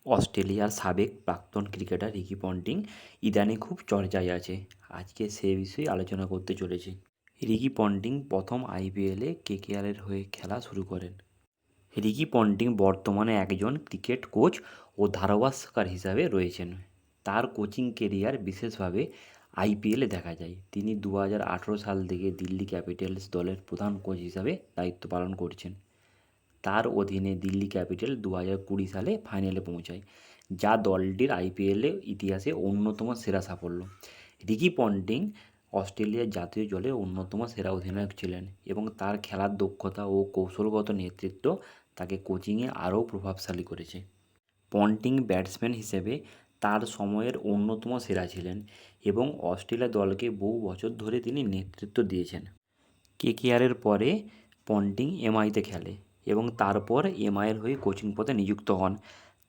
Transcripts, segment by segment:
অস্ট্রেলিয়ার সাবেক প্রাক্তন ক্রিকেটার রিকি পন্টিং ইদানিং খুব চর্চায় আছে। আজকে সে বিষয়ে আলোচনা করতে চলেছি। রিকি পন্টিং প্রথম আইপিএলে কেকেআরের হয়ে খেলা শুরু করেন। রিকি পন্টিং বর্তমানে একজন ক্রিকেট কোচ ও ধারাভাষ্যকার হিসাবে রয়েছেন। তার কোচিং কেরিয়ার বিশেষভাবে আইপিএলে দেখা যায়। তিনি 2018 সাল থেকে দিল্লি ক্যাপিটালস দলের প্রধান কোচ হিসাবে দায়িত্ব পালন করছেন। তার অধীনে দিল্লি ক্যাপিটাল 2020 সালে ফাইনালে পৌঁছায়, যা দলটির আইপিএলে ইতিহাসে অন্যতম সেরা সাফল্য। রিকি পন্টিং অস্ট্রেলিয়ার জাতীয় দলের অন্যতম সেরা অধিনায়ক ছিলেন এবং তার খেলার দক্ষতা ও কৌশলগত নেতৃত্ব তাকে কোচিংয়ে আরও প্রভাবশালী করেছে। পন্টিং ব্যাটসম্যান হিসেবে তার সময়ের অন্যতম সেরা ছিলেন এবং অস্ট্রেলিয়া দলকে বহু বছর ধরে তিনি নেতৃত্ব দিয়েছেন। কেকেআরের পরে পন্টিং এমআইতে খেলে এবং তারপর এমআইয়ের হয়ে কোচিং পদে নিযুক্ত হন।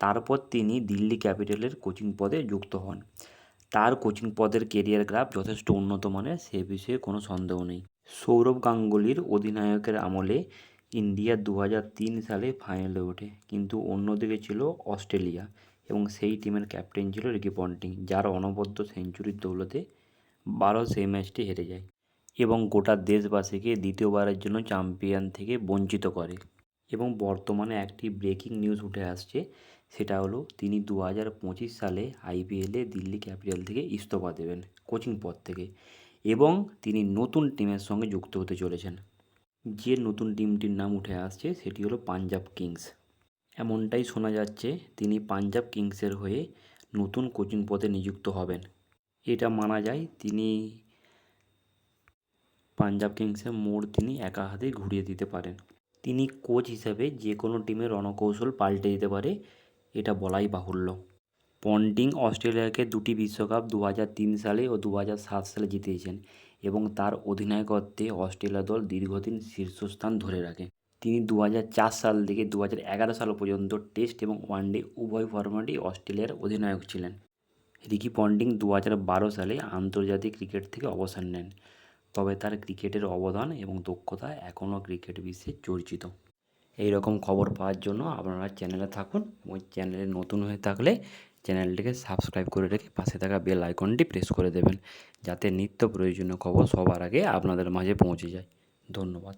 তারপর তিনি দিল্লি ক্যাপিটালের কোচিং পদে যুক্ত হন। তার কোচিং পদের কেরিয়ার গ্রাফ যথেষ্ট উন্নত মানের, সে বিষয়ে কোনো সন্দেহ নেই। সৌরভ গাঙ্গুলির অধিনায়কের আমলে ইন্ডিয়া 2003 সালে ফাইনালে ওঠে, কিন্তু অন্যদিকে ছিল অস্ট্রেলিয়া এবং সেই টিমের ক্যাপ্টেন ছিল রিকি পন্টিং, যার অনবদ্য সেঞ্চুরির দৌলতে ভারত সেই ম্যাচটি হেরে যায় এবং গোটা দেশবাসীকে দ্বিতীয়বারের জন্য চ্যাম্পিয়ন থেকে বঞ্চিত করে। এবং বর্তমানে একটি ব্রেকিং নিউজ উঠে আসছে, সেটা হলো তিনি 2025 সালে আইপিএলে দিল্লি ক্যাপিটাল থেকে ইস্তফা দেবেন কোচিং পদ থেকে এবং তিনি নতুন টিমের সঙ্গে যুক্ত হতে চলেছেন। যে নতুন টিমটির নাম উঠে আসছে সেটি হলো পাঞ্জাব কিংস। এমনটাই শোনা যাচ্ছে তিনি পাঞ্জাব কিংসের হয়ে নতুন কোচিং পদে নিযুক্ত হবেন। এটা মানা যায় তিনি পাঞ্জাব কিংসের মোড় তিনি একা হাতেই ঘুরিয়ে দিতে পারেন। তিনি কোচ হিসাবে যে কোনো টিমের রণকৌশল পাল্টে দিতে পারে, এটা বলাই বাহুল্য। পন্টিং অস্ট্রেলিয়াকে দুটি বিশ্বকাপ 2003 সালে ও 2007 সালে জিতিয়েছেন এবং তার অধিনায়কত্বে অস্ট্রেলিয়া দল দীর্ঘদিন শীর্ষস্থান ধরে রাখে। তিনি 2004 সাল থেকে 2011 সাল পর্যন্ত টেস্ট এবং ওয়ানডে উভয় ফরম্যাটেই অস্ট্রেলিয়ার অধিনায়ক ছিলেন। রিকি পন্টিং 2012 সালে আন্তর্জাতিক ক্রিকেট থেকে অবসর নেন, তবে তার ক্রিকেটের অবদান এবং দক্ষতা এখনও ক্রিকেট বিশ্বে চর্চিত। এই রকম খবর পাওয়ার জন্য আপনারা চ্যানেলে থাকুন এবং চ্যানেলে নতুন হয়ে থাকলে চ্যানেলটিকে সাবস্ক্রাইব করে রেখে পাশে থাকা বেল আইকনটি প্রেস করে দেবেন, যাতে নিত্য প্রয়োজনীয় খবর সবার আগে আপনাদের মাঝে পৌঁছে যায়। ধন্যবাদ।